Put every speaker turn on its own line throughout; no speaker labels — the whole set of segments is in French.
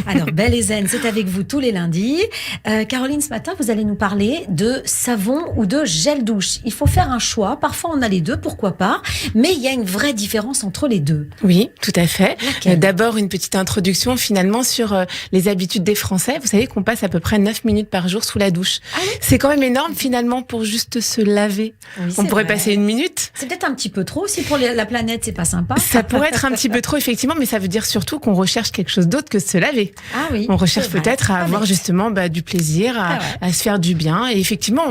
Alors, Belle et Zen, c'est avec vous tous les lundis. Caroline, ce matin, vous allez nous parler de savon ou de gel douche. Il faut faire un choix. Parfois, on a les deux, pourquoi pas. Mais il y a une vraie différence entre les deux.
Oui, tout à fait.
Laquelle ?
D'abord, une petite introduction finalement sur les habitudes des Français. Vous savez qu'on passe à peu près 9 minutes par jour sous la douche.
Ah oui ?
C'est quand même énorme finalement pour juste se laver.
Oui,
On
c'est
pourrait
vrai.
passer 1 minute.
C'est peut-être un petit peu trop aussi pour la planète, c'est pas sympa.
Ça pourrait être un petit peu trop effectivement, mais ça veut dire surtout qu'on recherche quelque chose d'autre que se laver.
Ah oui.
On recherche
c'est vrai.
peut-être à
Pas
avoir
bête.
justement du plaisir, à se faire du bien. Et effectivement,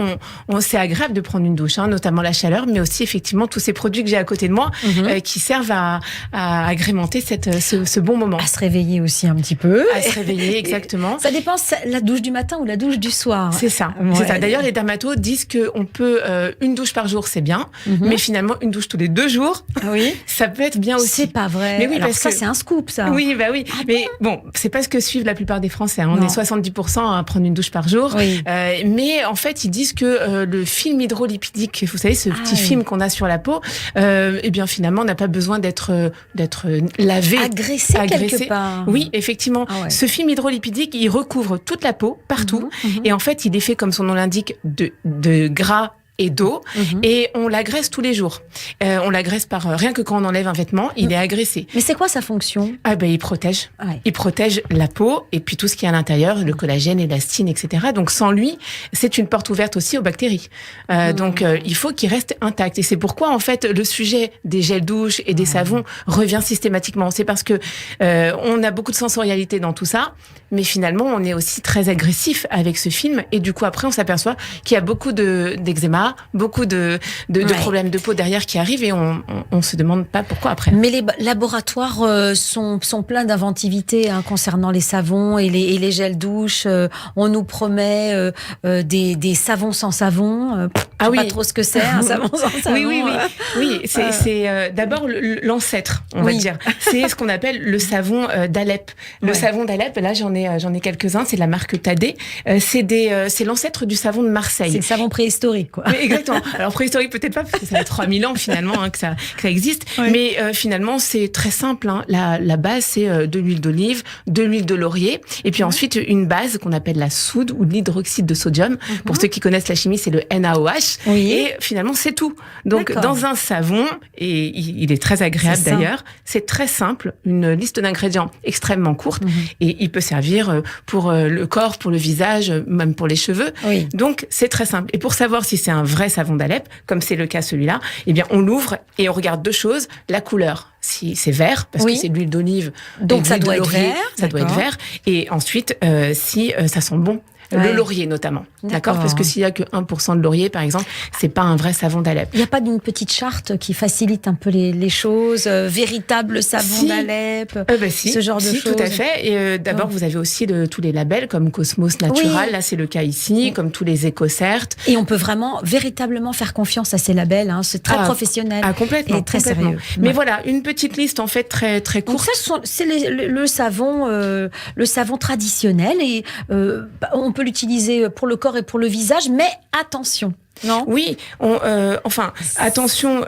c'est agréable de prendre une douche, notamment la chaleur, mais aussi effectivement tous ces produits que j'ai à côté de moi qui servent à agrémenter ce bon moment.
À se réveiller aussi un petit peu.
À se réveiller, exactement.
Ça dépend, la douche du matin ou la douche du soir.
C'est ça.
Ouais.
C'est ça. D'ailleurs, les dermatos disent qu'on peut une douche par jour, c'est bien, mais finalement une douche tous les 2 jours,
Oui.
ça peut être bien aussi.
C'est pas vrai.
Mais oui,
alors
parce
ça,
que-
c'est un scoop, ça.
Oui, bah oui.
Ah
mais bon, c'est pas ce que suivent la plupart des Français. On
Non.
est 70% à prendre une douche par jour.
Oui.
Mais en fait, ils disent que le film hydrolipidique, vous savez, ce petit
oui.
film qu'on a sur la peau, eh bien finalement, n'a pas besoin d'être lavé.
Agressé quelque part.
Oui, effectivement.
Ah ouais.
Ce film hydrolipidique, il recouvre toute la peau, partout. Et en fait, il est fait, comme son nom l'indique, de gras et d'eau, et on l'agresse tous les jours. On l'agresse par rien que quand on enlève un vêtement, il est agressé.
Mais c'est quoi sa fonction ?
Ah ben il protège.
Ouais.
Il protège la peau et puis tout ce qui est à l'intérieur, le collagène, l'élastine, etc. Donc sans lui, c'est une porte ouverte aussi aux bactéries. Donc il faut qu'il reste intact. Et c'est pourquoi en fait le sujet des gels douches et des savons revient systématiquement. C'est parce que on a beaucoup de sensorialité dans tout ça, mais finalement on est aussi très agressif avec ce film. Et du coup après on s'aperçoit qu'il y a beaucoup d'eczéma, beaucoup de problèmes de peau derrière qui arrivent et on se demande pas pourquoi après.
Mais les laboratoires sont pleins d'inventivité concernant les savons et les gels douche. On nous promet des savons sans savon. Je sais pas trop ce que c'est, un savon sans savon.
Oui, c'est d'abord l'ancêtre, on va dire. C'est ce qu'on appelle le savon d'Alep. Le savon d'Alep, là j'en ai quelques-uns, c'est de la marque Tadé. C'est l'ancêtre du savon de Marseille.
C'est le savon préhistorique, quoi.
Oui, exactement. Alors préhistorique peut-être pas, parce que ça fait 3000 ans finalement que ça existe.
Oui.
Mais finalement c'est très simple. La base c'est de l'huile d'olive, de l'huile de laurier, et puis ensuite une base qu'on appelle la soude ou de l'hydroxyde de sodium. Pour ceux qui connaissent la chimie, c'est le NaOH.
Oui.
Et finalement c'est tout. Donc
D'accord.
dans un savon, et il est très agréable
C'est ça.
d'ailleurs, c'est très simple, une liste d'ingrédients extrêmement courte, et il peut servir pour le corps, pour le visage, même pour les cheveux.
Oui.
Donc c'est très simple. Et pour savoir si c'est un vrai savon d'Alep, comme c'est le cas celui-là, eh bien on l'ouvre et on regarde 2 choses, la couleur. Si c'est vert, parce que c'est de l'huile d'olive,
donc
et de
ça
l'huile de
doit être
laurier,
vert.
ça doit être
D'accord.
vert. Et ensuite, si ça sent bon.
Ouais.
Le laurier notamment, d'accord.
D'accord.
Parce que s'il y a que 1% de laurier, par exemple, c'est pas un vrai savon d'Alep.
Il n'y a pas d'une petite charte qui facilite un peu les choses, véritable savon
Si.
d'Alep,
Si,
ce genre de
si,
choses.
tout à fait. Et d'abord, vous avez aussi tous les labels comme Cosmos Natural.
Oui.
Là, c'est le cas ici, comme tous les EcoCert.
Et on peut vraiment, véritablement faire confiance à ces labels. C'est très professionnel
Complètement,
et très
complètement.
sérieux.
Mais
Ouais.
voilà, une petite liste en fait très très
Donc
courte.
ça, c'est le savon traditionnel et on peut l'utiliser pour le corps et pour le visage, mais attention. Non.
Oui, attention,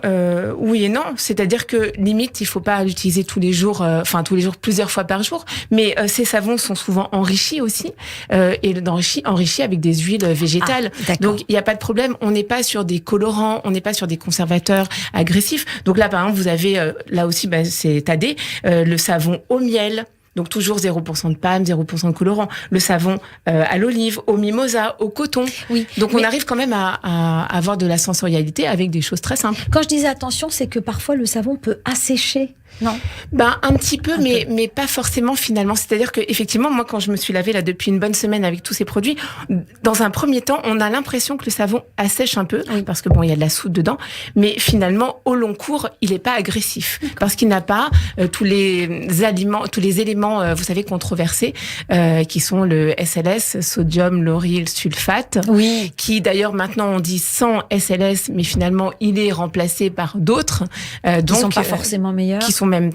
oui et non. C'est-à-dire que limite, il faut pas l'utiliser tous les jours, plusieurs fois par jour. Mais ces savons sont souvent enrichis aussi, et enrichis avec des huiles végétales. Donc il n'y a pas de problème. On n'est pas sur des colorants, on n'est pas sur des conservateurs agressifs. Donc là, par exemple, vous avez là aussi, c'est Tadé, le savon au miel. Donc toujours 0% de palme, 0% de colorant. Le savon à l'olive, au mimosa, au coton.
Oui.
Donc on arrive quand même à avoir de la sensorialité avec des choses très simples.
Quand je disais attention, c'est que parfois le savon peut assécher. Non.
Un petit peu, mais pas forcément finalement. C'est-à-dire que effectivement, moi, quand je me suis lavée là depuis une bonne semaine avec tous ces produits, dans un premier temps, on a l'impression que le savon assèche un peu, parce que il y a de la soude dedans. Mais finalement, au long cours, il n'est pas agressif, parce qu'il n'a pas tous les éléments, vous savez, controversés, qui sont le SLS, sodium lauryl sulfate, qui d'ailleurs maintenant on dit sans SLS, mais finalement il est remplacé par d'autres,
qui sont pas forcément meilleurs,
qui sont même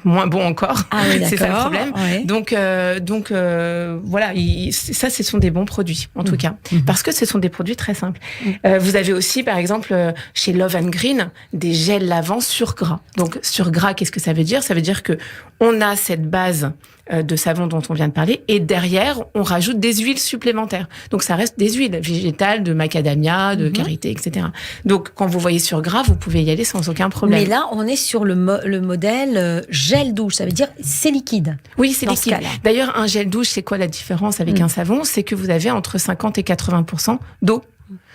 moins bons encore.
Ah oui,
c'est ça le problème.
Ouais.
Donc voilà, ça, ce sont des bons produits, en tout cas, parce que ce sont des produits très simples. Vous avez aussi, par exemple, chez Love and Green, des gels lavants sur gras. Donc sur gras, qu'est-ce que ça veut dire ? Ça veut dire que on a cette base de savon dont on vient de parler. Et derrière, on rajoute des huiles supplémentaires. Donc, ça reste des huiles végétales, de macadamia, de karité, etc. Donc, quand vous voyez sur gras, vous pouvez y aller sans aucun problème.
Mais là, on est sur le modèle gel douche. Ça veut dire c'est liquide.
Oui, c'est liquide. D'ailleurs, un gel douche, c'est quoi la différence avec un savon? C'est que vous avez entre 50 et 80% d'eau.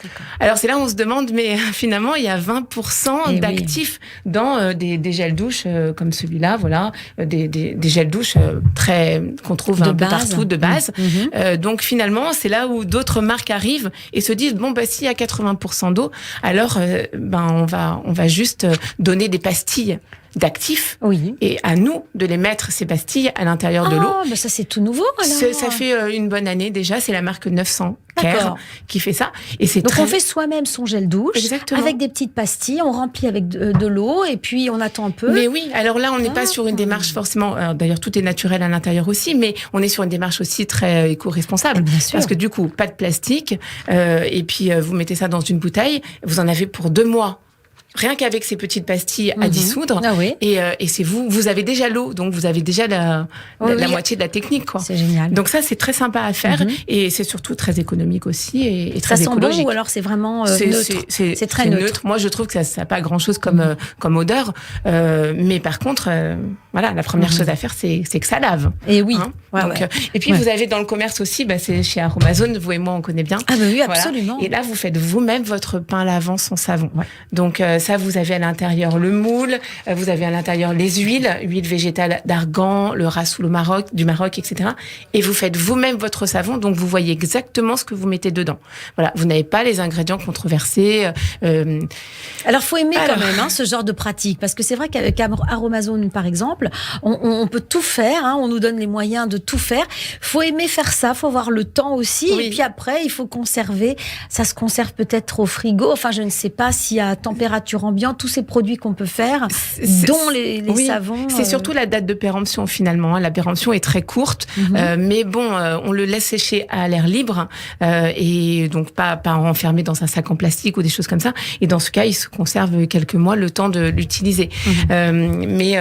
D'accord. Alors c'est là où on se demande, mais finalement il y a 20% d'actifs dans des gels douches comme celui-là, voilà, des gels douches qu'on trouve un peu partout de base. Donc finalement c'est là où d'autres marques arrivent et se disent bon bah s'il y a 80% d'eau, alors on va juste donner des pastilles d'actifs et à nous de les mettre ces pastilles à l'intérieur de l'eau.
Bah ça c'est tout nouveau alors.
Ça fait une bonne année déjà, c'est la marque 900 Care qui fait ça et c'est
donc on fait soi-même son gel douche.
Exactement.
Avec des petites pastilles, on remplit avec de l'eau et puis on attend un peu.
Mais oui, alors là on n'est pas sur une démarche forcément, d'ailleurs tout est naturel à l'intérieur aussi, mais on est sur une démarche aussi très éco-responsable.
Bien sûr.
Parce que du coup, pas de plastique et puis vous mettez ça dans une bouteille, vous en avez pour 2 mois. Rien qu'avec ces petites pastilles à dissoudre. Et c'est vous avez déjà l'eau, donc vous avez déjà la moitié de la technique, quoi.
C'est génial.
Donc ça, c'est très sympa à faire et c'est surtout très économique aussi et très écologique.
Ça sent bon ou alors c'est vraiment neutre? C'est très neutre.
Moi, je trouve que ça n'a pas grand-chose comme odeur. Mais par contre, voilà, la première chose à faire, c'est que ça lave.
Et oui.
Hein, donc, et puis, vous avez dans le commerce aussi, c'est chez Aromazone, vous et moi, on connaît bien.
Ah bah oui, absolument.
Voilà. Et là, vous faites vous-même votre pain lavant sans savon. Ouais. Donc, ça, vous avez à l'intérieur le moule, vous avez à l'intérieur les huiles végétales d'argan, le rassoul du Maroc, etc. Et vous faites vous-même votre savon, donc vous voyez exactement ce que vous mettez dedans. Voilà, vous n'avez pas les ingrédients controversés.
Alors, faut aimer quand même ce genre de pratique, parce que c'est vrai qu'avec Aromazone, par exemple, on peut tout faire, on nous donne les moyens de tout faire. Faut aimer faire ça, faut avoir le temps aussi. Et puis après, il faut conserver. Ça se conserve peut-être au frigo. Enfin, je ne sais pas si à température ambiante, tous ces produits qu'on peut faire, dont les savons.
C'est surtout la date de péremption finalement. La péremption est très courte, mais bon, on le laisse sécher à l'air libre et donc pas enfermé dans un sac en plastique ou des choses comme ça. Et dans ce cas, il se conserve quelques mois le temps de l'utiliser. Mais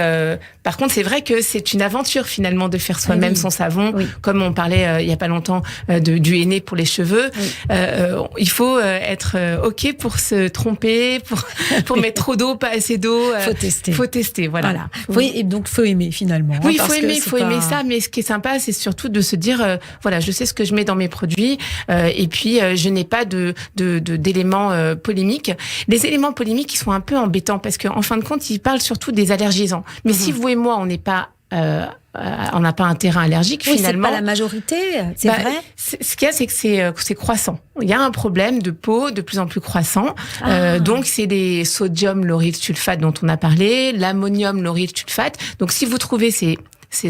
par contre, c'est vrai que c'est une aventure finalement de faire soi-même son savon. Comme on parlait il y a pas longtemps du henné pour les cheveux. Il faut être ok pour se tromper, pour mettre trop d'eau, pas assez d'eau. Faut tester, voilà.
Donc faut aimer finalement.
Oui, il faut aimer ça. Mais ce qui est sympa, c'est surtout de se dire, voilà, je sais ce que je mets dans mes produits, et puis je n'ai pas d'éléments polémiques. Les éléments polémiques, ils sont un peu embêtants parce qu'en fin de compte, ils parlent surtout des allergisants. Mais si vous et moi, on n'est pas on n'a pas un terrain allergique finalement.
C'est pas la majorité, c'est vrai.
Ce qu'il y a, c'est que c'est croissant. Il y a un problème de peau de plus en plus croissant. Donc c'est des sodium lauryl sulfate dont on a parlé, l'ammonium lauryl sulfate. Donc si vous trouvez ces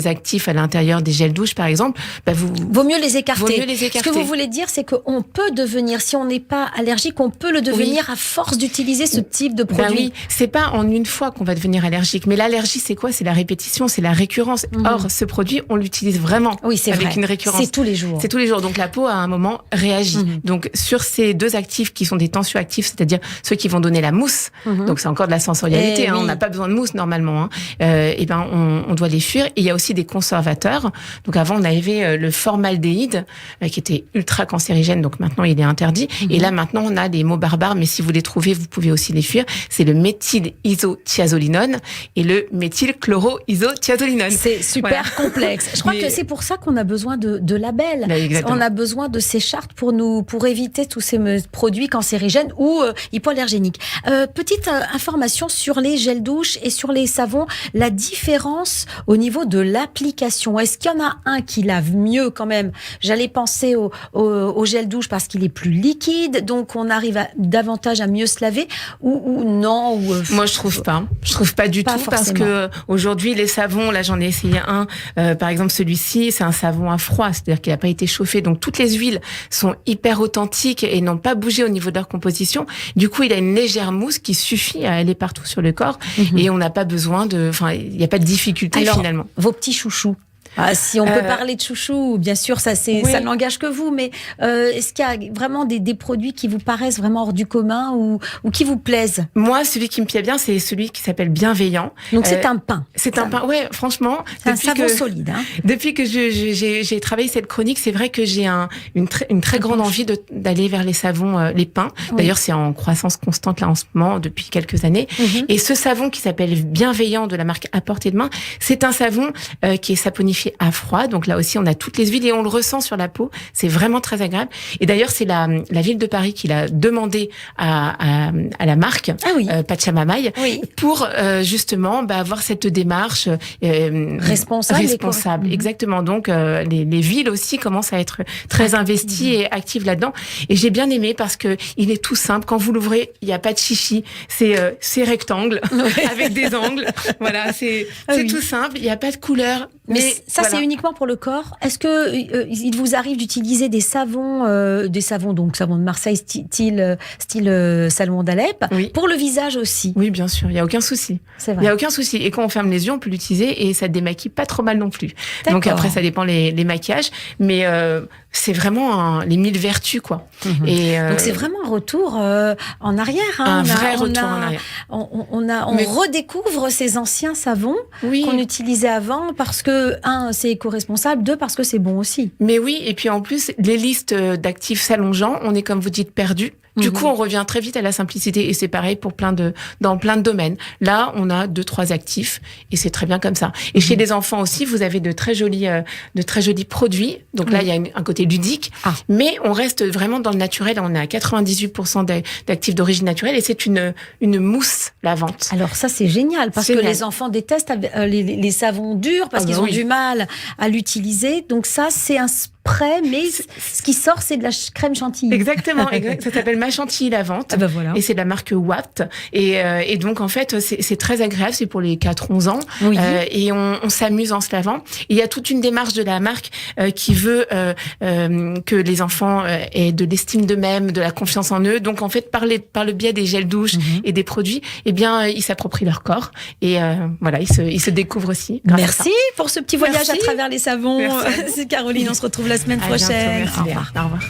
actifs à l'intérieur des gels douche, par exemple,
vaut mieux les écarter.
Vaut mieux les écarter.
Ce que vous voulez dire, c'est qu'on peut devenir, si on n'est pas allergique, on peut le devenir à force d'utiliser ce type de produit.
Oui, c'est pas en une fois qu'on va devenir allergique. Mais l'allergie, c'est quoi? C'est la répétition, c'est la récurrence. Or, ce produit, on l'utilise vraiment avec une récurrence.
C'est tous les jours.
C'est tous les jours. Donc, la peau, à un moment, réagit. Donc, sur ces 2 actifs qui sont des tensioactifs, c'est-à-dire ceux qui vont donner la mousse, donc c'est encore de la sensorialité, on n'a pas besoin de mousse normalement, on doit les fuir. Et il y a aussi des conservateurs. Donc avant, on avait le formaldéhyde qui était ultra cancérigène, donc maintenant il est interdit. Et là maintenant, on a des mots barbares, mais si vous les trouvez, vous pouvez aussi les fuir. C'est le méthylisothiazolinone et le méthylchloroisothiazolinone.
C'est super complexe. Je crois que c'est pour ça qu'on a besoin de labels. On a besoin de ces chartes pour éviter tous ces produits cancérigènes ou hypoallergéniques. Petite information sur les gels douche et sur les savons, la différence au niveau de l'application. Est-ce qu'il y en a un qui lave mieux quand même? J'allais penser au gel douche parce qu'il est plus liquide, donc on arrive davantage à mieux se laver ou non
Moi, je trouve pas. Je trouve pas du tout parce que aujourd'hui, les savons, là j'en ai essayé un, par exemple celui-ci, c'est un savon à froid, c'est-à-dire qu'il n'a pas été chauffé, donc toutes les huiles sont hyper authentiques et n'ont pas bougé au niveau de leur composition. Du coup, il a une légère mousse qui suffit à aller partout sur le corps et on n'a pas besoin il n'y a pas de difficulté finalement.
Vos petits chouchous. Si on peut parler de chouchou, bien sûr, ça n'engage que vous, mais est-ce qu'il y a vraiment des produits qui vous paraissent vraiment hors du commun ou qui vous plaisent?
Moi, celui qui me plaît bien, c'est celui qui s'appelle Bienveillant.
Donc c'est un pain.
C'est un pain, ouais, franchement.
C'est un savon solide. Hein.
Depuis que j'ai travaillé cette chronique, c'est vrai que j'ai une très grande envie d'aller vers les savons, les pains. Oui. D'ailleurs, c'est en croissance constante là en ce moment depuis quelques années. Et ce savon qui s'appelle Bienveillant de la marque À Portée de Main, c'est un savon qui est saponifié à froid. Donc là aussi, on a toutes les huiles et on le ressent sur la peau. C'est vraiment très agréable. Et d'ailleurs, c'est la ville de Paris qui l'a demandé à la marque Pachamamaï pour justement avoir cette démarche responsable. Exactement. Donc les villes aussi commencent à être très investies et actives là-dedans. Et j'ai bien aimé parce que il est tout simple. Quand vous l'ouvrez, il n'y a pas de chichi. C'est rectangle avec des angles. Voilà, c'est tout simple. Il n'y a pas de couleur.
Mais ça, c'est uniquement pour le corps. Est-ce que il vous arrive d'utiliser des savons, donc savon de Marseille, style Salomon d'Alep, pour le visage aussi?
Oui, bien sûr. Il n'y a aucun souci.
C'est vrai.
Il n'y a aucun souci. Et quand on ferme les yeux, on peut l'utiliser et ça démaquille pas trop mal non plus. Donc après, ça dépend les maquillages. Mais c'est vraiment les 1000 vertus, quoi. Et
donc c'est vraiment un retour en arrière.
Un vrai retour en arrière.
On redécouvre ces anciens savons qu'on utilisait avant parce que, c'est éco-responsable, 2, parce que c'est bon aussi.
Mais oui, et puis en plus, les listes d'actifs s'allongeant, on est, comme vous dites, perdu. Du coup, on revient très vite à la simplicité et c'est pareil pour dans plein de domaines. Là, on a 2-3 actifs et c'est très bien comme ça. Et chez les enfants aussi, vous avez de très jolis produits. Donc là, il y a un côté ludique, mais on reste vraiment dans le naturel. On est à 98% d'actifs d'origine naturelle et c'est une mousse lavante.
Alors ça, c'est génial parce que les enfants détestent les savons durs parce qu'ils ont du mal à l'utiliser. Donc ça, c'est un spray, mais ce qui sort, c'est de la crème chantilly.
Exactement. Ça s'appelle Ma Chantilly Lavante.
Voilà. Et
c'est de la marque Watt. Et donc, en fait, c'est très agréable. C'est pour les 4-11 ans.
Oui.
Et on s'amuse en se lavant. Et il y a toute une démarche de la marque qui veut que les enfants aient de l'estime d'eux-mêmes, de la confiance en eux. Donc, en fait, par le biais des gels douches et des produits, eh bien, ils s'approprient leur corps. Et voilà, ils se découvrent aussi.
Merci pour ce petit voyage à travers les savons. C'est Caroline, on se retrouve la semaine prochaine.
Bientôt, merci. Au revoir.